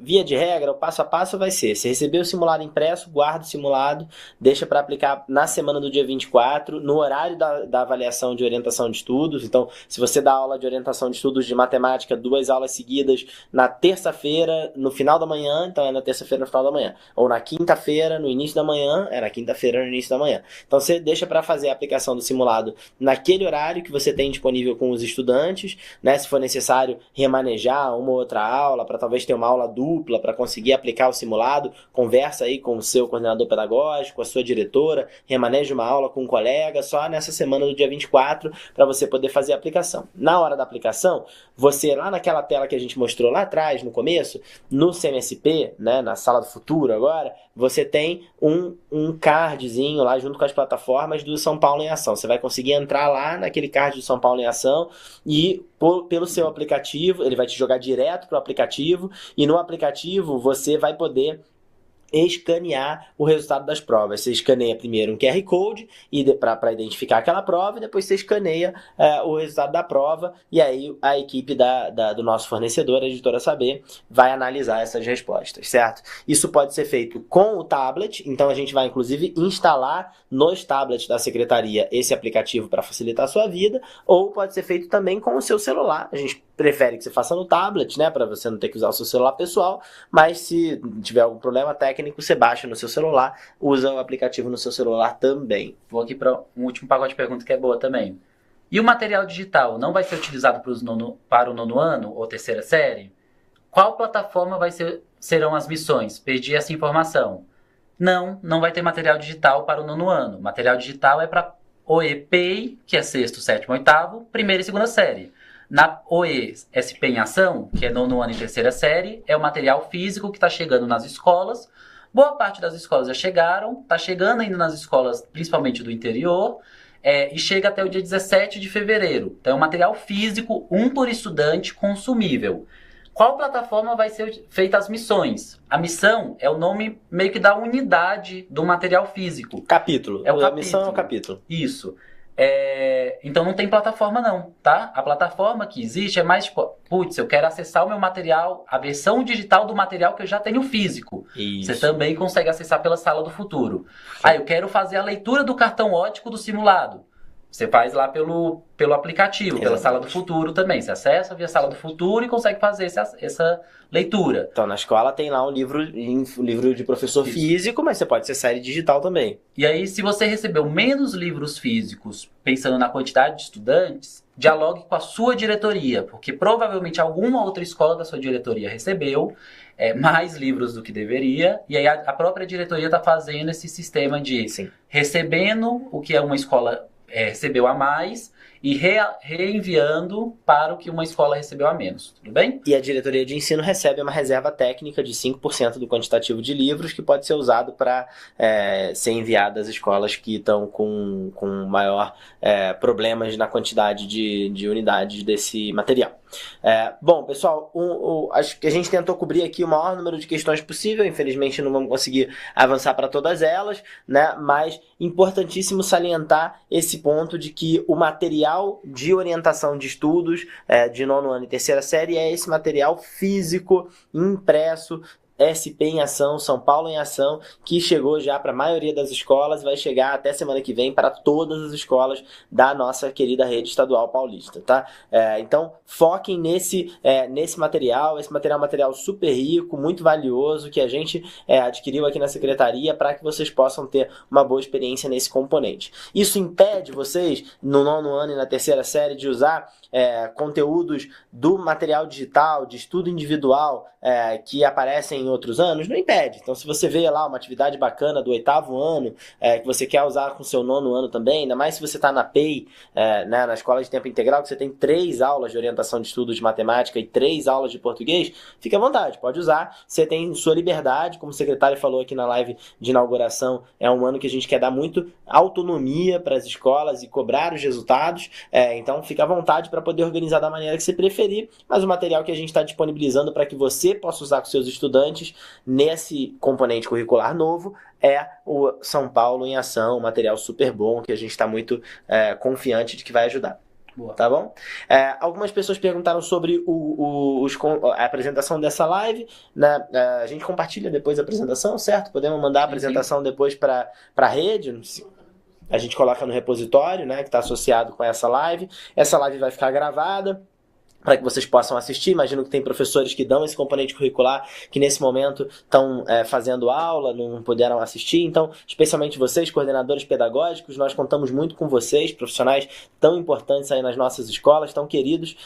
[SPEAKER 1] via de regra, o passo a passo vai ser: se receber o simulado impresso, guarda o simulado, deixa para aplicar na semana do dia 24, no horário da avaliação de orientação de estudos. Então, se você dá aula de orientação de estudos de matemática, 2 aulas seguidas na terça-feira, no final da manhã, então é na terça-feira no final da manhã, ou na quinta-feira, no início da manhã, na quinta-feira no início da manhã. Então, você deixa para fazer a aplicação do simulado naquele horário que você tem disponível com os estudantes, né? Se for necessário remanejar uma ou outra aula, para talvez ter uma aula dupla, para conseguir aplicar o simulado, conversa aí com o seu coordenador pedagógico, com a sua diretora, remaneja uma aula com um colega, só nessa semana do dia 24, para você poder fazer a aplicação. Na hora da aplicação, você, lá naquela tela que a gente mostrou lá atrás, no começo, no CMSP, né, na sala do futuro agora, você tem um cardzinho lá junto com as plataformas do São Paulo em Ação. Você vai conseguir entrar lá naquele card do São Paulo em Ação e pelo seu aplicativo, ele vai te jogar direto para o aplicativo, e no aplicativo você vai poder escanear o resultado das provas. Você escaneia primeiro um QR Code para identificar aquela prova, e depois você escaneia o resultado da prova, e aí a equipe do nosso fornecedor, a Editora Saber, vai analisar essas respostas, certo? Isso pode ser feito com o tablet, então a gente vai inclusive instalar nos tablets da secretaria esse aplicativo para facilitar a sua vida, ou pode ser feito também com o seu celular. A gente prefere que você faça no tablet, né, para você não ter que usar o seu celular pessoal, mas se tiver algum problema técnico, você baixa no seu celular, usa o aplicativo no seu celular também.
[SPEAKER 2] Vou aqui para um último pacote de perguntas que é boa também. E o material digital não vai ser utilizado para o 9º ano ou terceira série? Qual plataforma serão as missões? Perdi essa informação. Não vai ter material digital para o 9º ano. Material digital é para OEPEI, que é 6º, 7º, 8º, primeira e segunda série. Na OE-SP em Ação, que é 9º ano e terceira série, é o material físico que está chegando nas escolas. Boa parte das escolas já chegaram, está chegando ainda nas escolas, principalmente do interior, e chega até o dia 17 de fevereiro. Então é um material físico, um por estudante, consumível. Qual plataforma vai ser feita as missões? A missão é o nome meio que da unidade do material físico.
[SPEAKER 1] Capítulo. A missão é o capítulo.
[SPEAKER 2] Isso. Então não tem plataforma não, tá? A plataforma que existe é mais tipo, eu quero acessar o meu material, a versão digital do material que eu já tenho físico.
[SPEAKER 1] Isso.
[SPEAKER 2] Você também consegue acessar pela Sala do Futuro. Eu quero fazer a leitura do cartão óptico do simulado. Você faz lá pelo aplicativo,
[SPEAKER 1] Exatamente.
[SPEAKER 2] pela Sala do Futuro também. Você acessa via Sala do Futuro e consegue fazer essa leitura.
[SPEAKER 1] Então, na escola tem lá um livro de professor
[SPEAKER 2] Isso.
[SPEAKER 1] físico, mas você pode acessar ele digital também.
[SPEAKER 2] E aí, se você recebeu menos livros físicos, pensando na quantidade de estudantes, dialogue com a sua diretoria, porque provavelmente alguma outra escola da sua diretoria recebeu mais livros do que deveria, e aí a própria diretoria está fazendo esse sistema de recebendo o que uma escola recebeu a mais e reenviando para o que uma escola recebeu a menos, tudo bem?
[SPEAKER 1] E a diretoria de ensino recebe uma reserva técnica de 5% do quantitativo de livros, que pode ser usado para ser enviado às escolas que estão com maior problemas na quantidade de unidades desse material. Bom, pessoal, acho que a gente tentou cobrir aqui o maior número de questões possível. Infelizmente não vamos conseguir avançar para todas elas, né? Mas importantíssimo salientar esse ponto de que o material de orientação de estudos de 9º ano e terceira série é esse material físico, impresso, SP em Ação, São Paulo em Ação, que chegou já para a maioria das escolas, vai chegar até semana que vem para todas as escolas da nossa querida rede estadual paulista, tá? Então, foquem nesse material. Esse material é um material super rico, muito valioso, que a gente adquiriu aqui na secretaria para que vocês possam ter uma boa experiência nesse componente. Isso impede vocês, no 9º ano e na 3ª série, de usar conteúdos do material digital, de estudo individual, que aparecem em outros anos? Não impede. Então, se você vê lá uma atividade bacana do 8º ano, que você quer usar com o seu 9º ano também, ainda mais se você está na PEI, né, na escola de tempo integral, que você tem 3 aulas de orientação de estudos de matemática e 3 aulas de português, fique à vontade, pode usar. Você tem sua liberdade, como o secretário falou aqui na live de inauguração, é um ano que a gente quer dar muito autonomia para as escolas e cobrar os resultados, então fique à vontade para poder organizar da maneira que você preferir, mas o material que a gente está disponibilizando para que você possa usar com seus estudantes nesse componente curricular novo é o São Paulo em Ação, um material super bom que a gente está muito confiante de que vai ajudar.
[SPEAKER 2] Boa.
[SPEAKER 1] Tá bom? Algumas pessoas perguntaram sobre a apresentação dessa live, né? A gente compartilha depois a apresentação, certo? Podemos mandar a apresentação depois para a rede. A gente coloca no repositório, né, que está associado com essa live. Essa live vai ficar gravada para que vocês possam assistir. Imagino que tem professores que dão esse componente curricular que nesse momento estão fazendo aula, não puderam assistir. Então, especialmente vocês, coordenadores pedagógicos, nós contamos muito com vocês, profissionais tão importantes aí nas nossas escolas, tão queridos,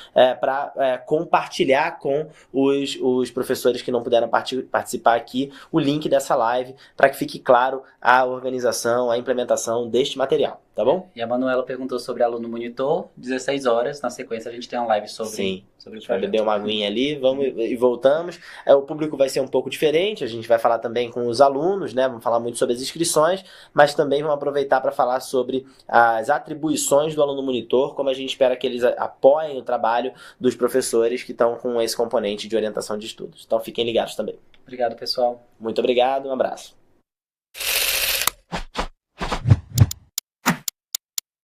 [SPEAKER 1] para compartilhar com os professores que não puderam participar aqui o link dessa live, para que fique claro a organização, a implementação deste material. Tá bom?
[SPEAKER 2] E a Manuela perguntou sobre aluno monitor, 16 horas, na sequência a gente tem uma live sobre o projeto.
[SPEAKER 1] Vai beber uma aguinha ali, vamos e voltamos. O público vai ser um pouco diferente, a gente vai falar também com os alunos, né? Vamos falar muito sobre as inscrições, mas também vamos aproveitar para falar sobre as atribuições do aluno monitor, como a gente espera que eles apoiem o trabalho dos professores que estão com esse componente de orientação de estudos. Então fiquem ligados também.
[SPEAKER 2] Obrigado, pessoal.
[SPEAKER 1] Muito obrigado, um abraço.